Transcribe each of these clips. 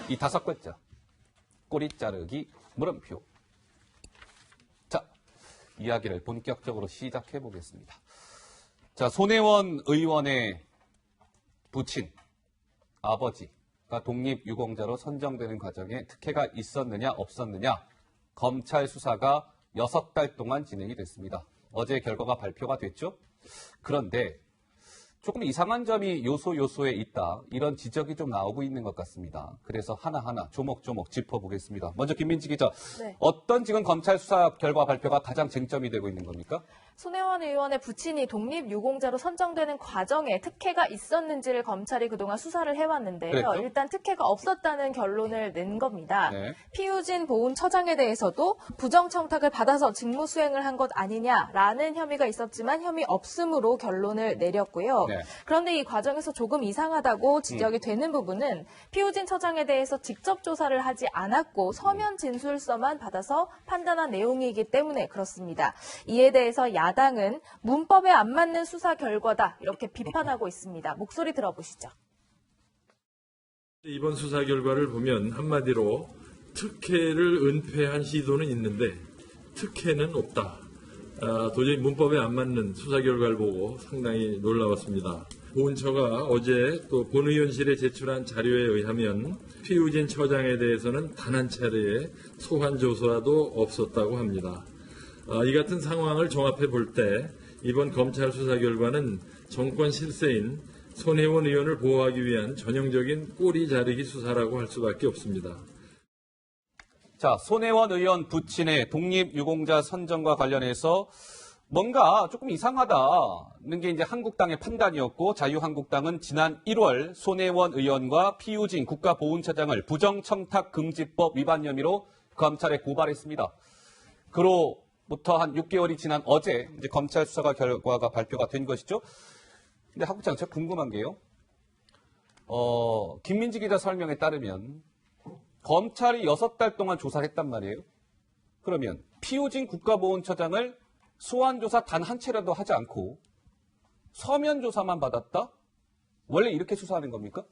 이 5글자. 꼬리 자르기 물음표. 자, 이야기를 본격적으로 시작해 보겠습니다. 자, 손혜원 의원의 부친, 아버지가 독립유공자로 선정되는 과정에 특혜가 있었느냐 없었느냐 검찰 수사가 6달 동안 진행이 됐습니다. 어제 결과가 발표가 됐죠. 그런데 조금 이상한 점이 요소에 있다. 이런 지적이 좀 나오고 있는 것 같습니다. 그래서 하나하나 조목조목 짚어보겠습니다. 먼저 김민지 기자, 네. 어떤 지금 검찰 수사 결과 발표가 가장 쟁점이 되고 있는 겁니까? 손혜원 의원의 부친이 독립유공자로 선정되는 과정에 특혜가 있었는지를 검찰이 그동안 수사를 해왔는데요. 그랬죠? 일단 특혜가 없었다는 결론을 낸 겁니다. 네. 피우진 보훈처장에 대해서도 부정청탁을 받아서 직무수행을 한 것 아니냐라는 혐의가 있었지만 혐의 없음으로 결론을 내렸고요. 네. 그런데 이 과정에서 조금 이상하다고 지적이 되는 부분은 피우진 처장에 대해서 직접 조사를 하지 않았고 서면 진술서만 받아서 판단한 내용이기 때문에 그렇습니다. 이에 대해서 야당은 문법에 안 맞는 수사 결과다 이렇게 비판하고 있습니다. 목소리 들어보시죠. 이번 수사 결과를 보면 한마디로 특혜를 은폐한 시도는 있는데 특혜는 없다. 도저히 문법에 안 맞는 수사 결과를 보고 상당히 놀라웠습니다. 보훈처가 어제 또 본의원실에 제출한 자료에 의하면 피우진 처장에 대해서는 단 한 차례의 소환 조사도 없었다고 합니다. 이 같은 상황을 종합해 볼 때 이번 검찰 수사 결과는 정권 실세인 손혜원 의원을 보호하기 위한 전형적인 꼬리 자르기 수사라고 할 수밖에 없습니다. 자, 손혜원 의원 부친의 독립유공자 선정과 관련해서 뭔가 조금 이상하다는 게 이제 한국당의 판단이었고 자유한국당은 지난 1월 손혜원 의원과 피우진 국가보훈처장을 부정청탁금지법 위반 혐의로 검찰에 고발했습니다. 그로부터 한 6개월이 지난 어제 이제 검찰 수사 결과가 발표가 된 것이죠. 근데 한국장 제가 궁금한 게요. 김민지 기자 설명에 따르면 검찰이 6달 동안 조사를 했단 말이에요. 그러면 피우진 국가보훈처장을 소환조사 단 한 차례도 하지 않고 서면 조사만 받았다? 원래 이렇게 수사하는 겁니까?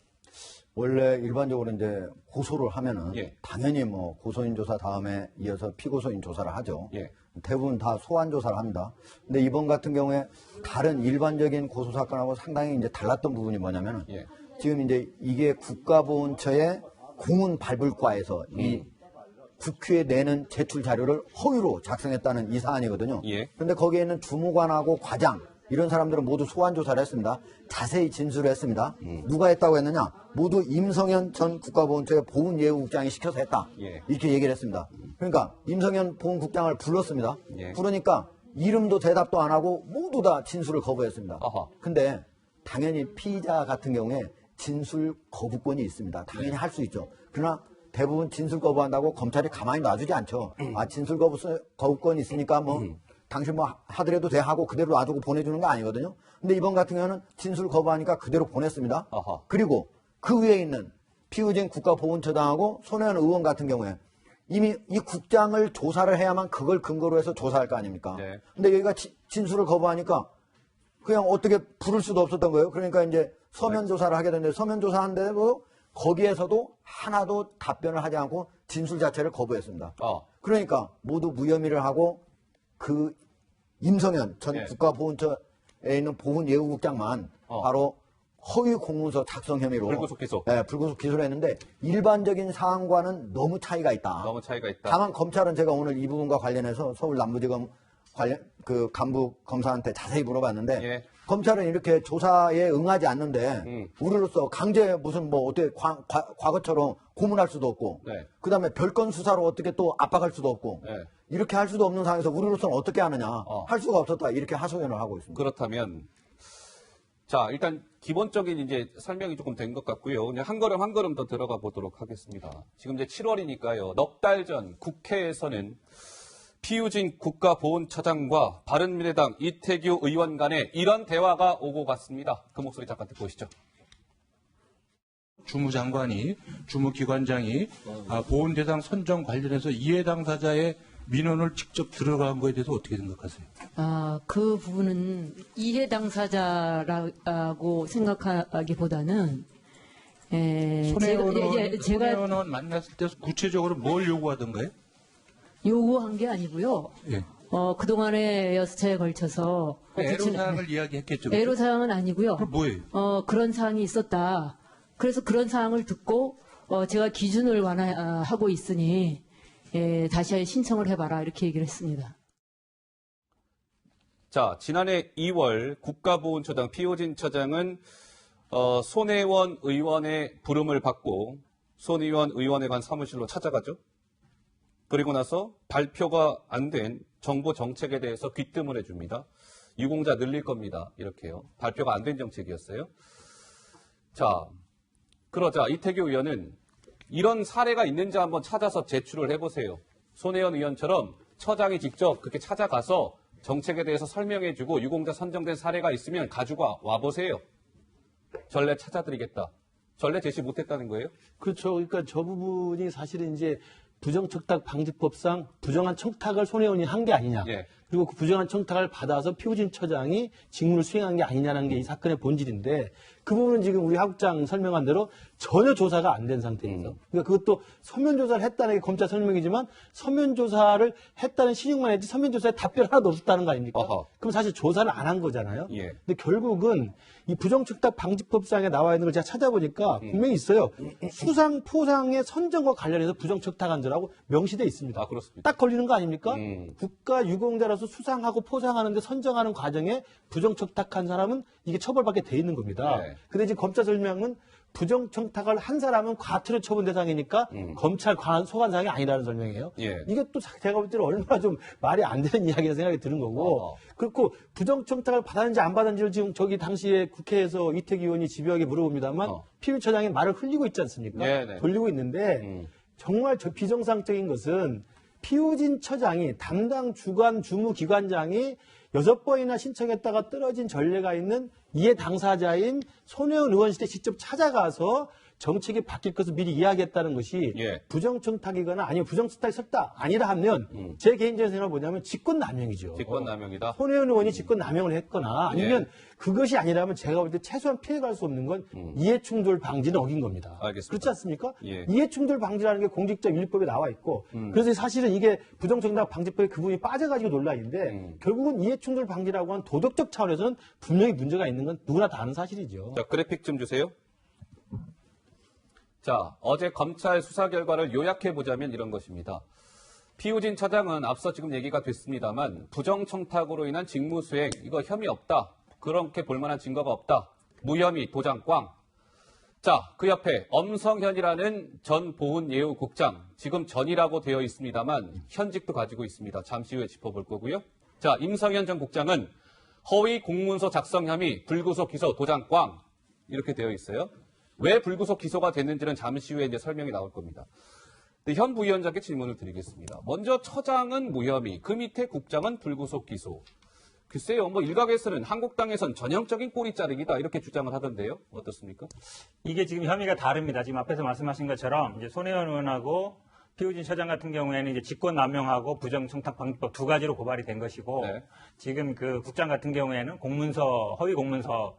원래 일반적으로 이제 고소를 하면은 예. 당연히 뭐 고소인 조사 다음에 이어서 피고소인 조사를 하죠. 예. 대부분 다 소환 조사를 합니다. 근데 이번 같은 경우에 다른 일반적인 고소 사건하고 상당히 이제 달랐던 부분이 뭐냐면은 예. 지금 이제 이게 국가보훈처의 공문 발불과에서 이 국회에 내는 제출 자료를 허위로 작성했다는 이 사안이거든요. 예. 그런데 거기에 있는 주무관하고 과장 이런 사람들은 모두 소환 조사를 했습니다. 자세히 진술을 했습니다. 누가 했다고 했느냐? 모두 임성현 전 국가보훈처의 보훈예우국장이 시켜서 했다. 예. 이렇게 얘기를 했습니다. 그러니까 임성현 보훈국장을 불렀습니다. 예. 부르니까 이름도 대답도 안 하고 모두 다 진술을 거부했습니다. 아하. 근데 당연히 피의자 같은 경우에 진술 거부권이 있습니다. 당연히 할 수 있죠. 그러나 대부분 진술 거부한다고 검찰이 가만히 놔주지 않죠. 진술 거부권이 있으니까 뭐 당신 뭐 하더라도 돼 하고 그대로 놔두고 보내주는 거 아니거든요. 근데 이번 같은 경우는 진술 거부하니까 그대로 보냈습니다. 아하. 그리고 그 위에 있는 피우진 국가보훈처장하고 손혜원 의원 같은 경우에 이미 이 국장을 조사를 해야만 그걸 근거로 해서 조사할 거 아닙니까? 네. 근데 여기가 진술을 거부하니까 그냥 어떻게 부를 수도 없었던 거예요. 그러니까 이제 서면 조사를 하게 됐는데 서면 조사하는데도 거기에서도 하나도 답변을 하지 않고 진술 자체를 거부했습니다. 그러니까 모두 무혐의를 하고 그 임성현 전 네. 국가보훈처에 있는 보훈예우국장만 바로 허위 공문서 작성 혐의로 불구속 기소. 네, 불구속 기소를 했는데 일반적인 사안과는 너무 차이가 있다. 너무 차이가 있다. 다만 검찰은 제가 오늘 이 부분과 관련해서 서울 남부지검 그 간부 검사한테 자세히 물어봤는데 예. 검찰은 이렇게 조사에 응하지 않는데 우리로서 강제 무슨 뭐 어떻게 과거처럼 고문할 수도 없고 네. 그다음에 별건 수사로 어떻게 또 압박할 수도 없고 네. 이렇게 할 수도 없는 상황에서 우리로서는 어떻게 하느냐 할 수가 없었다 이렇게 하소연을 하고 있습니다. 그렇다면 자, 일단 기본적인 이제 설명이 조금 된 것 같고요. 그냥 한 걸음 더 들어가 보도록 하겠습니다. 지금 이제 7월이니까요. 넉 달 전 국회에서는 피우진 국가보훈처장과 바른미래당 이태규 의원 간에 이런 대화가 오고 갔습니다. 그 목소리 잠깐 듣고 오시죠. 주무장관이, 주무기관장이 보훈 대상 선정 관련해서 이해 당사자의 민원을 직접 들어간 거에 대해서 어떻게 생각하세요? 그 부분은 이해 당사자라고 생각하기보다는 손혜원 의원 만났을 때 구체적으로 뭘 요구하던가요? 요구한 게 아니고요. 예. 그동안에 6차에 걸쳐서 애로사항을 이야기했겠죠. 애로사항은 아니고요. 그럼 뭐예요? 그런 사항이 있었다. 그래서 그런 사항을 듣고 제가 기준을 완화하고 있으니 다시 신청을 해봐라 이렇게 얘기를 했습니다. 자, 지난해 2월 국가보훈처장 피호진 처장은 손혜원 의원의 부름을 받고 손혜원 의원에 관 사무실로 찾아가죠. 그리고 나서 발표가 안 된 정부 정책에 대해서 귀뜸을 해줍니다. 유공자 늘릴 겁니다. 이렇게요. 발표가 안 된 정책이었어요. 자, 그러자 이태규 의원은 이런 사례가 있는지 한번 찾아서 제출을 해보세요. 손혜원 의원처럼 처장이 직접 그렇게 찾아가서 정책에 대해서 설명해주고 유공자 선정된 사례가 있으면 가지고 와보세요. 전례 찾아드리겠다. 전례 제시 못했다는 거예요? 그렇죠. 그러니까 저 부분이 사실은 이제 부정청탁 방지법상 부정한 청탁을 손혜원이 한 게 아니냐. 예. 그리고 그 부정한 청탁을 받아서 피호진 처장이 직무를 수행한 게 아니냐는 게 이 사건의 본질인데 그 부분은 지금 우리 하국장 설명한 대로 전혀 조사가 안 된 상태에서 그러니까 그것도 서면 조사를 했다는 게 검찰 설명이지만 서면 조사를 했다는 신용만 했지 서면 조사에 답변 하나도 없었다는 거 아닙니까? 어허. 그럼 사실 조사를 안 한 거잖아요. 예. 근데 결국은 이 부정청탁 방지법상에 나와 있는 걸 제가 찾아보니까 분명히 있어요. 수상 포상의 선정과 관련해서 부정청탁한 죄라고 명시돼 있습니다. 아, 그렇습니다. 딱 걸리는 거 아닙니까? 국가 유공자로서 수상하고 포상하는데 선정하는 과정에 부정청탁한 사람은 이게 처벌받게 돼 있는 겁니다. 네. 근데 지금 검찰 설명은 부정청탁을 한 사람은 과태료 처분 대상이니까 검찰 소관사항이 아니라는 설명이에요. 예. 이게 또 제가 볼 때는 얼마나 좀 말이 안 되는 이야기라 생각이 드는 거고 그렇고 부정청탁을 받았는지 안 받았는지를 지금 저기 당시에 국회에서 이태규 의원이 집요하게 물어봅니다만 피의처장이 말을 흘리고 있지 않습니까? 네네. 돌리고 있는데 정말 저 비정상적인 것은 피호진 처장이 담당 주관 주무기관장이 6번이나 신청했다가 떨어진 전례가 있는 이해 당사자인 손혜원 의원실에 직접 찾아가서 정책이 바뀔 것을 미리 이야기했다는 것이 예. 부정청탁이거나 아니면 부정청탁이 섰다 아니라 하면 제 개인적인 생각을 뭐냐면 직권남용이죠. 직권남용이다. 손혜원 의원이 직권남용을 했거나 아니면 그것이 아니라면 제가 볼 때 최소한 피해갈 수 없는 건 이해충돌 방지는 어긴 겁니다. 알겠습니다. 그렇지 않습니까? 예. 이해충돌 방지라는 게 공직자 윤리법에 나와 있고 그래서 사실은 이게 부정청탁 방지법에 그 부분이 빠져가지고 논란인데 결국은 이해충돌 방지라고 하는 도덕적 차원에서는 분명히 문제가 있는 건 누구나 다 아는 사실이죠. 자, 그래픽 좀 주세요. 자, 어제 검찰 수사 결과를 요약해보자면 이런 것입니다. 피호진 처장은 앞서 지금 얘기가 됐습니다만 부정청탁으로 인한 직무수행, 이거 혐의 없다. 그렇게 볼만한 증거가 없다. 무혐의, 도장 꽝. 자, 그 옆에 엄성현이라는 전 보훈예우국장, 지금 전이라고 되어 있습니다만 현직도 가지고 있습니다. 잠시 후에 짚어볼 거고요. 자, 임성현 전 국장은 허위 공문서 작성 혐의, 불구속 기소, 도장 꽝. 이렇게 되어 있어요. 왜 불구속 기소가 됐는지는 잠시 후에 이제 설명이 나올 겁니다. 근데 현 부위원장께 질문을 드리겠습니다. 먼저 처장은 무혐의, 그 밑에 국장은 불구속 기소. 글쎄요, 뭐 일각에서는 한국당에선 전형적인 꼬리 자르기다 이렇게 주장을 하던데요. 어떻습니까? 이게 지금 혐의가 다릅니다. 지금 앞에서 말씀하신 것처럼 이제 손혜원 의원하고 피호진 처장 같은 경우에는 이제 직권남용하고 부정청탁방지법 두 가지로 고발이 된 것이고 네. 지금 그 국장 같은 경우에는 공문서 허위 공문서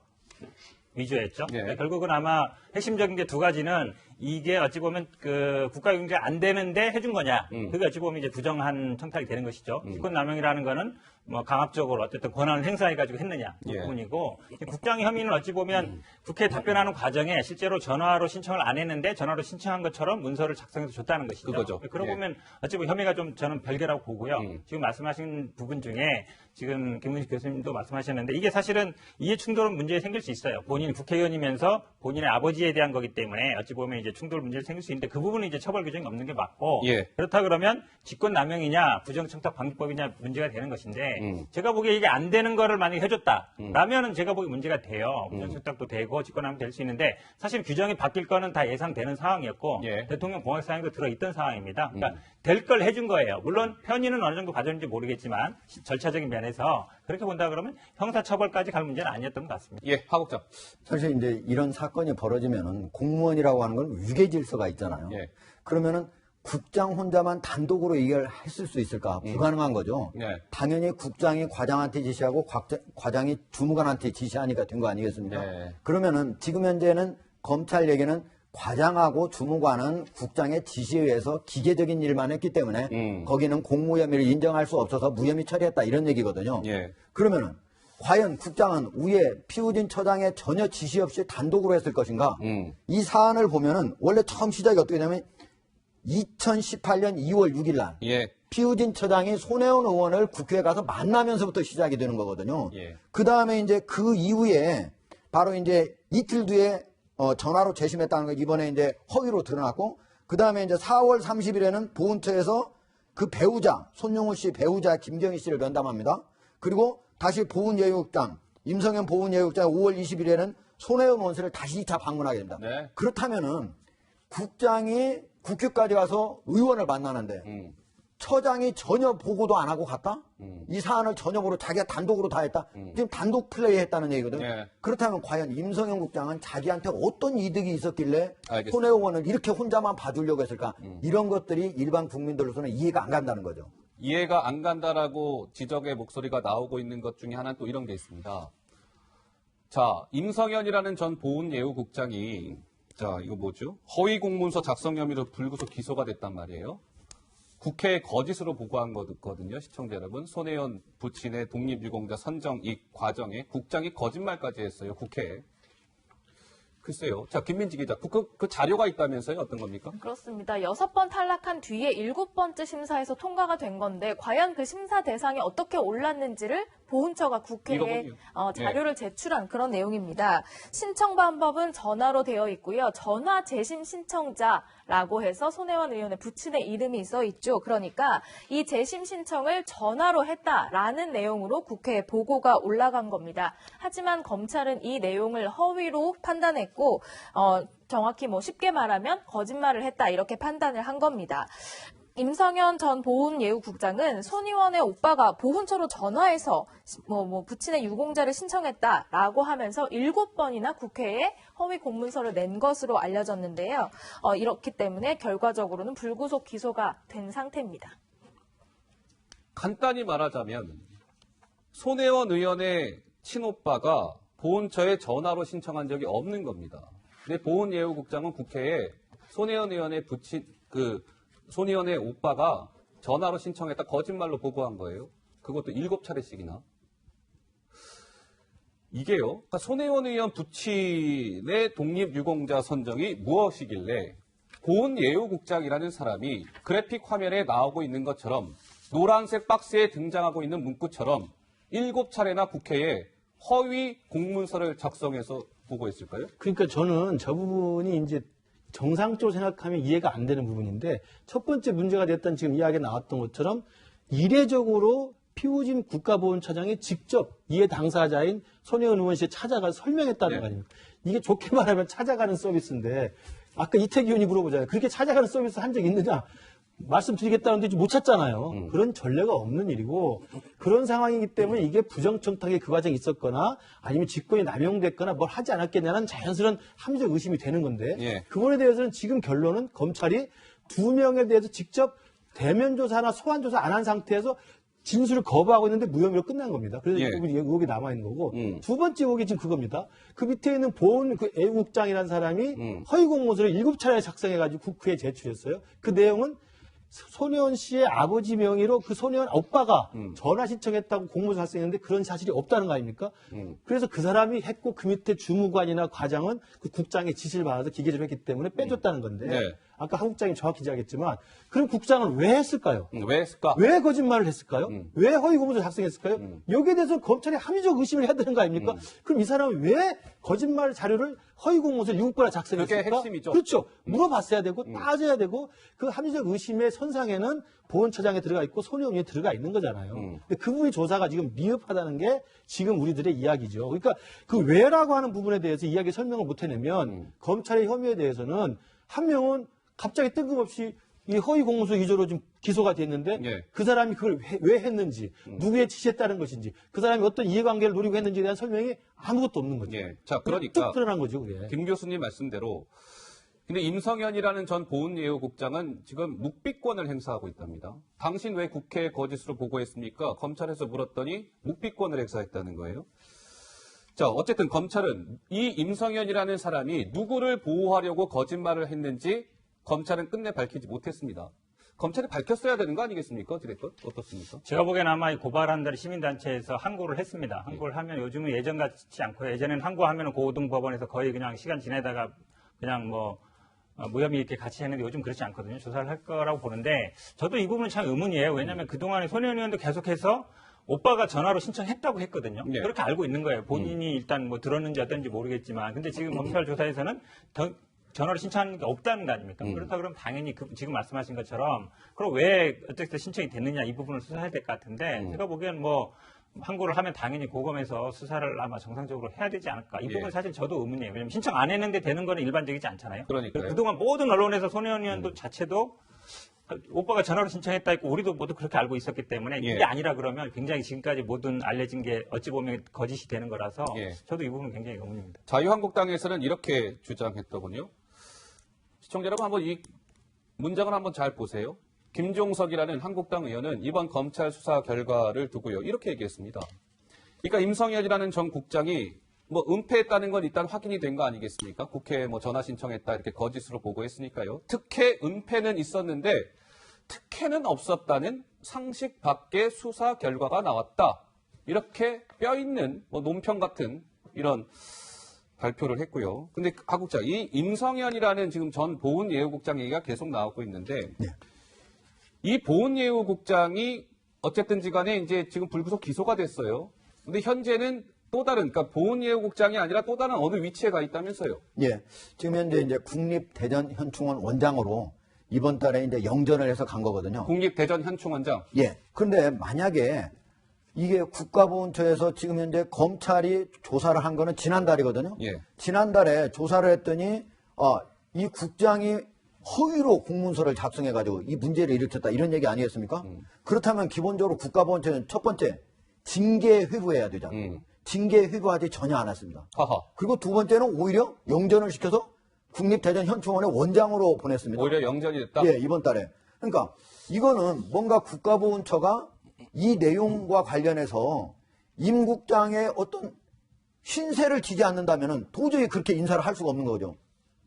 위조했죠. 네. 결국은 아마 핵심적인 게 두 가지는 이게 어찌 보면 그 국가유공자 안 되는데 해준 거냐. 그게 어찌 보면 이제 부정한 청탁이 되는 것이죠. 직권남용이라는 거는 뭐 강압적으로 어쨌든 권한을 행사해가지고 했느냐 그 예. 부분이고 국장 혐의는 어찌 보면 국회에 답변하는 과정에 실제로 전화로 신청을 안 했는데 전화로 신청한 것처럼 문서를 작성해서 줬다는 것이죠. 그거죠. 그러고 예. 보면 어찌 보면 혐의가 좀 저는 별개라고 보고요. 지금 말씀하신 부분 중에 지금 김문식 교수님도 말씀하셨는데 이게 사실은 이해 충돌은 문제 생길 수 있어요. 본인이 국회의원이면서 본인의 아버지에 대한 거기 때문에 어찌 보면 이제 충돌 문제가 생길 수 있는데 그 부분은 이제 처벌 규정이 없는 게 맞고 예. 그렇다 그러면 직권남용이냐 부정청탁 방지법이냐 문제가 되는 것인데 제가 보기에 이게 안 되는 거를 만약에 해줬다라면은 제가 보기에 문제가 돼요. 부정청탁도 되고 직권남용 될 수 있는데 사실 규정이 바뀔 거는 다 예상되는 상황이었고 예. 대통령 공약 사항에도 들어있던 상황입니다. 그러니까 될 걸 해준 거예요. 물론 편의는 어느 정도 가졌는지 모르겠지만 절차적인 면에서 그렇게 본다 그러면 형사처벌까지 갈 문제는 아니었던 것 같습니다. 예, 하국장. 사실 이제 이런 사건이 벌어지면은 공무원이라고 하는 건 위계 질서가 있잖아요. 예. 그러면은 국장 혼자만 단독으로 이걸 했을 수 있을까? 불가능한 거죠. 네. 당연히 국장이 과장한테 지시하고 과장이 주무관한테 지시하니까 된 거 아니겠습니까? 네. 그러면은 지금 현재는 검찰 얘기는 과장하고 주무관은 국장의 지시에 의해서 기계적인 일만 했기 때문에 거기는 공무 혐의를 인정할 수 없어서 무혐의 처리했다 이런 얘기거든요. 예. 그러면은 과연 국장은 위에 피우진 처장의 전혀 지시 없이 단독으로 했을 것인가? 이 사안을 보면은 원래 처음 시작이 어떻게 되냐면 2018년 2월 6일 날 예. 피우진 처장이 손혜원 의원을 국회에 가서 만나면서부터 시작이 되는 거거든요. 예. 그 다음에 이제 그 이후에 바로 이제 이틀 뒤에 전화로 재심했다는 거 이번에 이제 허위로 드러났고 그 다음에 이제 4월 30일에는 보훈처에서 그 배우자 손용우 씨 배우자 김경희 씨를 면담합니다. 그리고 다시 보훈예우국장 임성현 보훈예우국장 5월 20일에는 손혜원 원수를 다시 2차 방문하게 됩니다. 네. 그렇다면은 국장이 국회까지 가서 의원을 만나는데 처장이 전혀 보고도 안 하고 갔다? 이 사안을 전혀 모르고 자기가 단독으로 다 했다? 지금 단독 플레이 했다는 얘기거든. 네. 그렇다면 과연 임성현 국장은 자기한테 어떤 이득이 있었길래 알겠습니다. 손혜원 의원을 이렇게 혼자만 봐주려고 했을까? 이런 것들이 일반 국민들로서는 이해가 안 간다는 거죠. 이해가 안 간다라고 지적의 목소리가 나오고 있는 것 중에 하나는 또 이런 게 있습니다. 자, 임성현이라는 전 보훈예우국장이 자, 이거 뭐죠? 허위 공문서 작성 혐의로 불구속 기소가 됐단 말이에요. 국회에 거짓으로 보고한 거거든요, 시청자 여러분. 손혜원 부친의 독립유공자 선정 이 과정에 국장이 거짓말까지 했어요, 국회에. 글쎄요. 자, 김민지 기자, 그 자료가 있다면서요? 어떤 겁니까? 그렇습니다. 6번 탈락한 뒤에 7번째 심사에서 통과가 된 건데 과연 그 심사 대상이 어떻게 올랐는지를 보훈처가 국회에 읽어보세요. 자료를 제출한 그런 내용입니다. 신청 방법은 전화로 되어 있고요. 전화 재심 신청자라고 해서 손혜원 의원의 부친의 이름이 써 있죠. 그러니까 이 재심 신청을 전화로 했다라는 내용으로 국회에 보고가 올라간 겁니다. 하지만 검찰은 이 내용을 허위로 판단했고 정확히 쉽게 말하면 거짓말을 했다 이렇게 판단을 한 겁니다. 임성현 전 보훈예우국장은 손 의원의 오빠가 보훈처로 전화해서 부친의 유공자를 신청했다라고 하면서 7번이나 국회에 허위 공문서를 낸 것으로 알려졌는데요. 이렇기 때문에 결과적으로는 불구속 기소가 된 상태입니다. 간단히 말하자면 손혜원 의원의 친오빠가 보훈처에 전화로 신청한 적이 없는 겁니다. 근데 보훈예우국장은 국회에 손혜원 의원의 손 의원의 오빠가 전화로 신청했다 거짓말로 보고한 거예요. 그것도 7차례씩이나. 이게요. 그러니까 손혜원 의원 부친의 독립유공자 선정이 무엇이길래 보훈예우국장이라는 사람이 그래픽 화면에 나오고 있는 것처럼 노란색 박스에 등장하고 있는 문구처럼 7차례나 국회에 허위 공문서를 작성해서 보고했을까요? 그러니까 저는 저 부분이 이제 정상적으로 생각하면 이해가 안 되는 부분인데 첫 번째 문제가 됐던 지금 이야기에 나왔던 것처럼 이례적으로 피우진 국가보훈처장이 직접 이해 당사자인 손혜원 의원 씨에 찾아가 설명했다는 거 아닙니까? 이게 좋게 말하면 찾아가는 서비스인데 아까 이태기 의원이 물어보잖아요. 그렇게 찾아가는 서비스 한 적 있느냐? 말씀드리겠다는데 못 찾잖아요. 그런 전례가 없는 일이고 그런 상황이기 때문에 이게 부정청탁의 그 과정이 있었거나 아니면 직권이 남용됐거나 뭘 하지 않았겠냐는 자연스러운 합리적 의심이 되는 건데 예. 그거에 대해서는 지금 결론은 검찰이 2명에 대해서 직접 대면 조사나 소환 조사 안 한 상태에서 진술을 거부하고 있는데 무혐의로 끝난 겁니다. 그래서 예. 의혹이 남아있는 거고 두 번째 의혹이 지금 그겁니다. 그 밑에 있는 보훈 애국장이라는 사람이 허위 공문서를 7차례 작성해가지고 국회에 제출했어요. 그 내용은 손혜원 씨의 아버지 명의로 그 손혜원 오빠가 전화 신청했다고 공문서 작성했는데 그런 사실이 없다는 거 아닙니까? 그래서 그 사람이 했고 그 밑에 주무관이나 과장은 그 국장의 지시를 받아서 기계를 했기 때문에 빼줬다는 건데 네. 아까 한 국장이 정확히 이야기했지만 그럼 국장은 왜 했을까요? 왜 했을까? 왜 거짓말을 했을까요? 왜 허위 공문서 작성했을까요? 여기에 대해서 검찰이 합리적 의심을 해야 되는 거 아닙니까? 그럼 이 사람은 왜 거짓말 자료를 허위 공문서를 7번이나 작성했을까? 그게 핵심이죠. 그렇죠. 물어봤어야 되고 따져야 되고 그 합리적 의심의 선상에는 보훈처장에 들어가 있고 손혜원이 들어가 있는 거잖아요. 근데 그 부분의 조사가 지금 미흡하다는 게 지금 우리들의 이야기죠. 그러니까 그 왜라고 하는 부분에 대해서 이야기 설명을 못 해내면 검찰의 혐의에 대해서는 한 명은 갑자기 뜬금없이 이 허위 공문서 위조로 좀 기소가 됐는데 예. 그 사람이 그걸 왜 했는지 누구의 지시에 따른 것인지 그 사람이 어떤 이해관계를 노리고 했는지에 대한 설명이 아무것도 없는 거죠. 예. 자, 그러니까 쭉 드러난 거죠. 그게. 김 교수님 말씀대로 근데 임성현이라는 전 보훈예우국장은 지금 묵비권을 행사하고 있답니다. 당신 왜 국회에 거짓으로 보고했습니까? 검찰에서 물었더니 묵비권을 행사했다는 거예요. 자, 어쨌든 검찰은 이 임성현이라는 사람이 누구를 보호하려고 거짓말을 했는지 검찰은 끝내 밝히지 못했습니다. 검찰이 밝혔어야 되는 거 아니겠습니까? 디렉터 어떻습니까? 제가 보기에는 아마 이 고발한다는 시민단체에서 항고를 했습니다. 항고를 하면 요즘은 예전 같지 않고요. 예전에는 항고하면 고등법원에서 거의 그냥 시간 지내다가 그냥 뭐 무혐의 이렇게 같이 했는데 요즘 그렇지 않거든요. 조사를 할 거라고 보는데 저도 이 부분은 참 의문이에요. 왜냐하면 그동안에 손혜원 의원도 계속해서 오빠가 전화로 신청했다고 했거든요. 네. 그렇게 알고 있는 거예요. 본인이 일단 뭐 들었는지 어떤지 모르겠지만 근데 지금 검찰 조사에서는 전화로 신청하는 게 없다는 거 아닙니까? 그렇다 그러면 당연히 지금 말씀하신 것처럼 그럼 왜 어떻게 신청이 됐느냐 이 부분을 수사해야 될 것 같은데 제가 보기엔 뭐 항고를 하면 당연히 고검에서 수사를 아마 정상적으로 해야 되지 않을까. 이 부분은 사실 저도 의문이에요. 왜냐하면 신청 안 했는데 되는 거는 일반적이지 않잖아요. 그러니까요. 그동안 모든 언론에서 손혜원 의원도 자체도 오빠가 전화로 신청했다 했고 우리도 모두 그렇게 알고 있었기 때문에 예. 이게 아니라 그러면 굉장히 지금까지 모든 알려진 게 어찌 보면 거짓이 되는 거라서 예. 저도 이 부분은 굉장히 의문입니다. 자유한국당에서는 이렇게 주장했더군요. 시청자 여러분 한번 이 문장을 한번 잘 보세요. 김종석이라는 한국당 의원은 이번 검찰 수사 결과를 두고요. 이렇게 얘기했습니다. 그러니까 임성현이라는 전 국장이 뭐 은폐했다는 건 일단 확인이 된 거 아니겠습니까? 국회에 뭐 전화 신청했다 이렇게 거짓으로 보고했으니까요. 특혜 은폐는 있었는데 특혜는 없었다는 상식 밖의 수사 결과가 나왔다. 이렇게 뼈 있는 뭐 논평 같은 이런 발표를 했고요. 근데 하국장, 이 임성현이라는 지금 전 보훈예우국장 얘기가 계속 나오고 있는데 이 보훈예우국장이 어쨌든지 간에 이제 지금 불구속 기소가 됐어요. 근데 현재는 또 다른, 그러니까 보훈예우국장이 아니라 또 다른 어느 위치에 가 있다면서요? 예. 지금 현재 이제 국립대전현충원 원장으로 이번 달에 이제 영전을 해서 간 거거든요. 국립대전현충원장. 예. 그런데 만약에 이게 국가보훈처에서 지금 현재 검찰이 조사를 한 거는 지난달이거든요. 예. 지난달에 조사를 했더니 이 국장이 허위로 공문서를 작성해가지고 이 문제를 일으켰다 이런 얘기 아니겠습니까? 그렇다면 기본적으로 국가보훈처는 첫 번째 징계 회부해야 되잖아요. 징계 회부하지 전혀 안 했습니다. 하하. 그리고 두 번째는 오히려 영전을 시켜서 국립대전현충원의 원장으로 보냈습니다. 오히려 영전이 됐다? 예, 이번 달에. 그러니까 이거는 뭔가 국가보훈처가 이 내용과 관련해서 임 국장의 어떤 신세를 지지 않는다면 도저히 그렇게 인사를 할 수가 없는 거죠.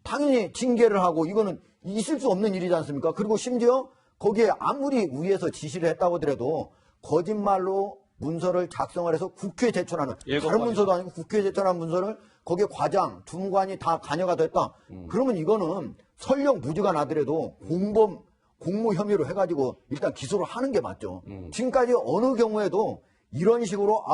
당연히 징계를 하고 이거는 있을 수 없는 일이지 않습니까? 그리고 심지어 거기에 아무리 위에서 지시를 했다고 하더라도 거짓말로 문서를 작성을 해서 국회에 제출하는 다른 문서도 아니고 국회에 제출한 문서를 거기에 과장, 주무관이 다 관여가 됐다. 그러면 이거는 설령 무죄가 나더라도 공범 공모 혐의로 해가지고 일단 기소를 하는 게 맞죠. 지금까지 어느 경우에도 이런 식으로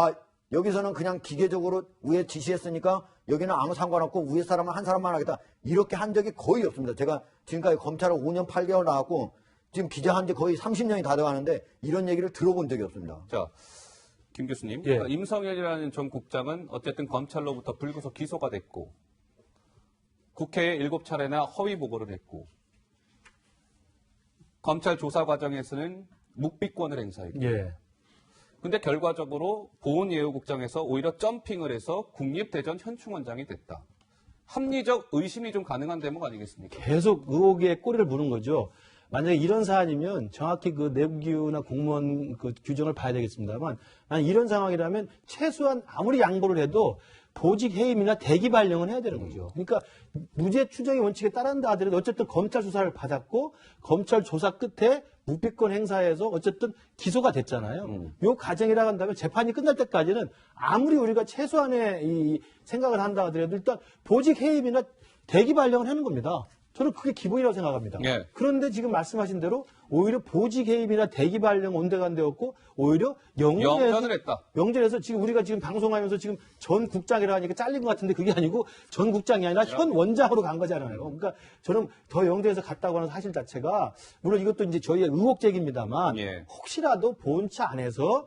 여기서는 그냥 기계적으로 위에 지시했으니까 여기는 아무 상관없고 위에 사람은 한 사람만 하겠다. 이렇게 한 적이 거의 없습니다. 제가 지금까지 검찰을 5년 8개월 나왔고 지금 기자한 지 거의 30년이 다 돼가는데 이런 얘기를 들어본 적이 없습니다. 자, 김 교수님. 예. 그러니까 임성현이라는 전 국장은 어쨌든 검찰로부터 불구속 기소가 됐고 국회에 7차례나 허위 보고를 했고 검찰 조사 과정에서는 묵비권을 행사했고 예. 근데 결과적으로 보훈예우국장에서 오히려 점핑을 해서 국립대전현충원장이 됐다. 합리적 의심이 좀 가능한 대목 아니겠습니까? 계속 의혹에 꼬리를 무는 거죠. 만약에 이런 사안이면 정확히 그 내부규나 공무원 그 규정을 봐야 되겠습니다만 만약 이런 상황이라면 최소한 아무리 양보를 해도 보직 해임이나 대기 발령은 해야 되는 거죠. 그러니까 무죄 추정의 원칙에 따른다 하더라도 어쨌든 검찰 수사를 받았고 검찰 조사 끝에 묵비권 행사해서 어쨌든 기소가 됐잖아요. 요 과정이라고 한다면 재판이 끝날 때까지는 아무리 우리가 최소한의 이 생각을 한다 하더라도 일단 보직 해임이나 대기 발령을 하는 겁니다. 저는 그게 기본이라고 생각합니다. 예. 그런데 지금 말씀하신 대로 오히려 보직 해임이나 대기 발령 온데간데였고 오히려 영전을 했다. 영전에서 지금 우리가 지금 방송하면서 지금 전 국장이라 하니까 잘린 것 같은데 그게 아니고 전 국장이 아니라 현 원장으로 간 거잖아요. 그러니까 저는 더 영전에서 갔다고 하는 사실 자체가 물론 이것도 이제 저희의 의혹적입니다만 예. 혹시라도 보훈처 안에서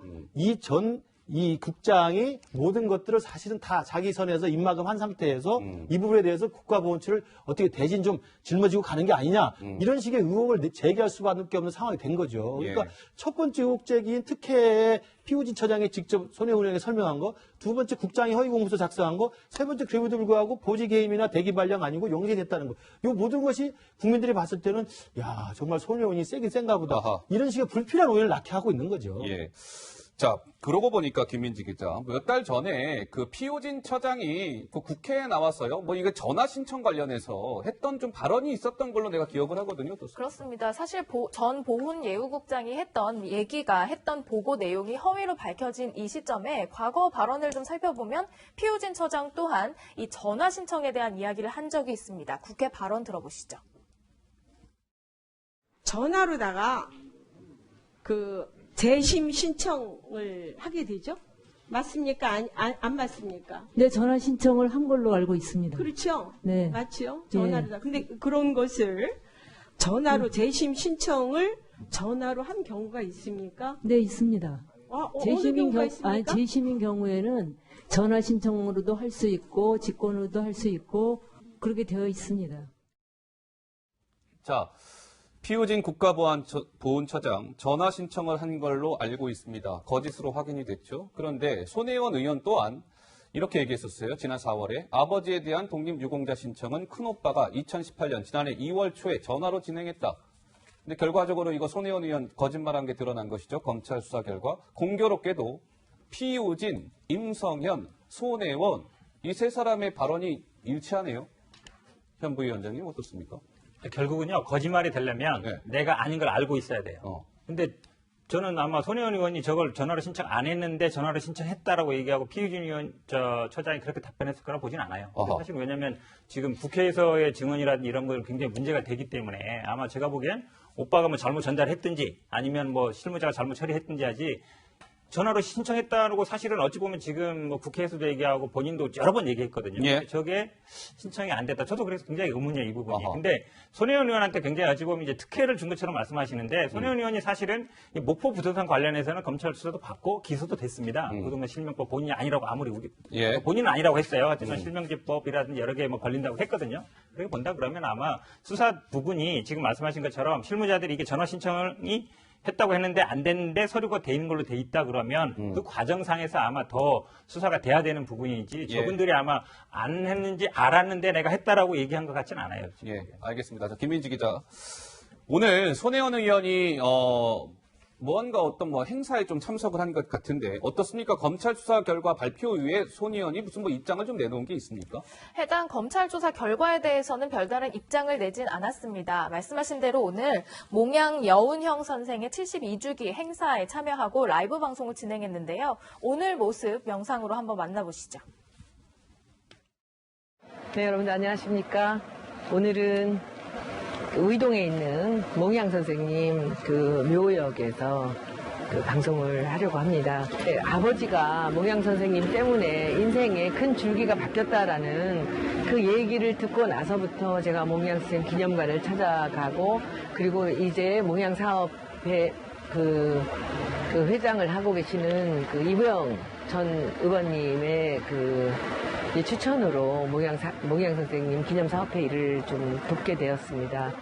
이 국장이 모든 것들을 사실은 다 자기 선에서 입막음 한 상태에서 이 부분에 대해서 국가보훈처를 어떻게 대신 좀 짊어지고 가는 게 아니냐 이런 식의 의혹을 제기할 수밖에 없는 상황이 된 거죠. 그러니까 예. 첫 번째 의혹제기인 특혜에 피우진 처장이 직접 손혜원 의원에게 설명한 거, 두 번째 국장이 허위공문서 작성한 거, 세 번째 그에도 불구하고 보직 해임이나 대기 발령 아니고 용진했다는 거. 이 모든 것이 국민들이 봤을 때는 야 정말 손혜원 의원이 세긴 센가 보다. 아하. 이런 식의 불필요한 오해를 낳게 하고 있는 거죠. 예. 자, 그러고 보니까 김민지 기자, 몇 달 전에 그 피우진 처장이 그 국회에 나왔어요. 뭐 이거 전화 신청 관련해서 했던 좀 발언이 있었던 걸로 내가 기억을 하거든요. 그렇습니다. 사실 전 보훈 예우국장이 했던 보고 내용이 허위로 밝혀진 이 시점에 과거 발언을 좀 살펴보면 피우진 처장 또한 이 전화 신청에 대한 이야기를 한 적이 있습니다. 국회 발언 들어보시죠. 전화로다가 재심 신청을 하게 되죠? 맞습니까? 안 맞습니까? 네, 전화 신청을 한 걸로 알고 있습니다. 그렇죠? 네. 맞죠? 전화로다. 근데 그런 것을 전화로 재심 신청을 전화로 한 경우가 있습니까? 네, 있습니다. 어느 경우가 있습니까? 재심인 경우에는 전화 신청으로도 할 수 있고 직권으로도 할 수 있고 그렇게 되어 있습니다. 자, 피우진 국가보훈처장 전화 신청을 한 걸로 알고 있습니다. 거짓으로 확인이 됐죠. 그런데 손혜원 의원 또한 이렇게 얘기했었어요. 지난 4월에 아버지에 대한 독립유공자 신청은 큰오빠가 2018년 지난해 2월 초에 전화로 진행했다. 근데 결과적으로 이거 손혜원 의원 거짓말한 게 드러난 것이죠. 검찰 수사 결과. 공교롭게도 피우진, 임성현, 손혜원 이 세 사람의 발언이 일치하네요. 현 부위원장님 어떻습니까? 결국은요, 거짓말이 되려면 네. 내가 아닌 걸 알고 있어야 돼요. 근데 저는 아마 손혜원 의원이 저걸 전화로 신청 안 했는데 전화로 신청했다라고 얘기하고 피우진 의원 처장이 그렇게 답변했을 거라 보진 않아요. 사실 왜냐면 지금 국회에서의 증언이라든지 이런 거 굉장히 문제가 되기 때문에 아마 제가 보기엔 오빠가 뭐 잘못 전달했든지 아니면 뭐 실무자가 잘못 처리했든지 하지 전화로 신청했다고 사실은 어찌 보면 지금 뭐 국회에서도 얘기하고 본인도 여러 번 얘기했거든요. 예. 근데 저게 신청이 안 됐다. 저도 그래서 굉장히 의문이에요, 이 부분이. 근데 손혜원 의원한테 굉장히 어찌 보면 이제 특혜를 준 것처럼 말씀하시는데 손혜원 의원이 사실은 이 목포 부동산 관련해서는 검찰 수사도 받고 기소도 됐습니다. 그동안 실명법 본인이 아니라고 아무리 예. 본인은 아니라고 했어요. 하지만 실명제법이라든지 여러 개 뭐 걸린다고 했거든요. 그렇게 본다 그러면 아마 수사 부분이 지금 말씀하신 것처럼 실무자들이 이게 전화 신청이 했다고 했는데 안 됐는데 서류가 돼 있는 걸로 돼 있다 그러면 그 과정상에서 아마 더 수사가 돼야 되는 부분이지 저분들이 아마 안 했는지 알았는데 내가 했다라고 얘기한 것 같지는 않아요. 지금. 예, 알겠습니다. 자, 김민지 기자. 오늘 손혜원 의원이 뭔가 어떤 행사에 좀 참석을 한 것 같은데 어떻습니까? 검찰 수사 결과 발표 이후에 손 의원이 무슨 입장을 좀 내놓은 게 있습니까? 해당 검찰 조사 결과에 대해서는 별다른 입장을 내진 않았습니다. 말씀하신 대로 오늘 몽양 여운형 선생의 72주기 행사에 참여하고 라이브 방송을 진행했는데요. 오늘 모습 영상으로 한번 만나보시죠. 네, 여러분들 안녕하십니까? 오늘은 의동에 있는 몽양 선생님 묘역에서 방송을 하려고 합니다. 네, 아버지가 몽양 선생님 때문에 인생의 큰 줄기가 바뀌었다라는 그 얘기를 듣고 나서부터 제가 몽양 선생님 기념관을 찾아가고 그리고 이제 몽양 사업회 그 회장을 하고 계시는 이부영 전 의원님의 이 추천으로 몽양 선생님 기념사업회 일을 좀 돕게 되었습니다.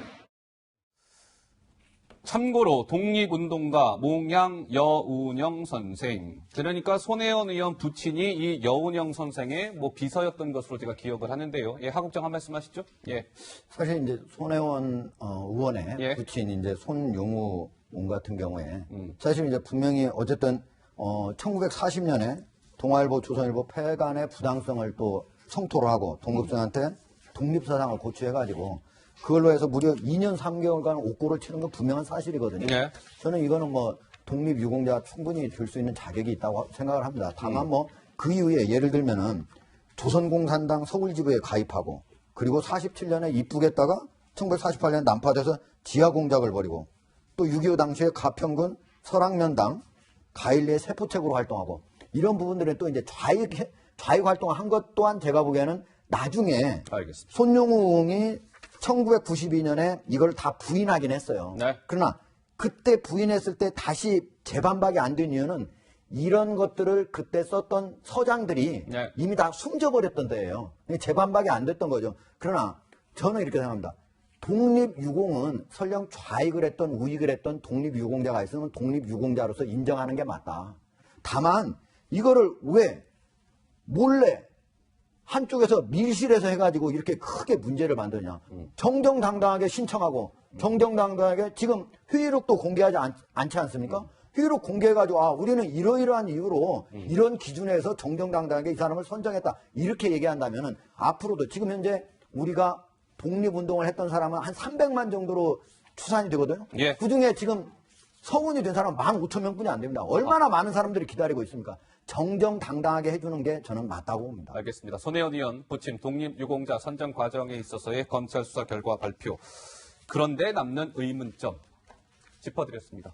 참고로 독립운동가 몽양 여운형 선생. 그러니까 손혜원 의원 부친이 이 여운형 선생의 비서였던 것으로 제가 기억을 하는데요. 예, 하국장 한 말씀 하시죠. 예. 사실 이제 손혜원 의원의 예. 부친 이제 손용우 원 같은 경우에 사실 이제 분명히 어쨌든 1940년에 동아일보, 조선일보 폐간의 부당성을 또 성토를 하고 동급생한테 독립사상을 고취해가지고 그걸로 해서 무려 2년 3개월간 옥고를 치는 건 분명한 사실이거든요. 네. 저는 이거는 독립유공자가 충분히 될 수 있는 자격이 있다고 생각을 합니다. 다만 그 이후에 예를 들면은 조선공산당 서울지부에 가입하고 그리고 47년에 입북했다가 1948년에 난파돼서 지하공작을 벌이고 또 6.25 당시에 가평군 설악면당 가일리의 세포책으로 활동하고 이런 부분들은 또 이제 좌익 활동을 한 것 또한 제가 보기에는 나중에 알겠습니다. 손용웅이 1992년에 이걸 다 부인하긴 했어요. 네. 그러나 그때 부인했을 때 다시 재반박이 안 된 이유는 이런 것들을 그때 썼던 서장들이 네. 이미 다 숨져버렸던 데예요. 재반박이 안 됐던 거죠. 그러나 저는 이렇게 생각합니다. 독립유공은 설령 좌익을 했던 우익을 했던 독립유공자가 있으면 독립유공자로서 인정하는 게 맞다. 다만 이거를 왜 몰래 한쪽에서 밀실에서 해가지고 이렇게 크게 문제를 만드냐. 정정당당하게 신청하고 정정당당하게 지금 회의록도 공개하지 않지 않습니까? 회의록 공개해가지고 우리는 이러이러한 이유로 이런 기준에서 정정당당하게 이 사람을 선정했다 이렇게 얘기한다면은 앞으로도 지금 현재 우리가 독립운동을 했던 사람은 한 300만 정도로 추산이 되거든요. 예. 그중에 지금 서문이 된 사람은 15,000명뿐이 안 됩니다. 얼마나 많은 사람들이 기다리고 있습니까? 정정당당하게 해주는 게 저는 맞다고 봅니다. 알겠습니다. 손혜원 의원 부침 독립유공자 선정 과정에 있어서의 검찰 수사 결과 발표. 그런데 남는 의문점 짚어드렸습니다.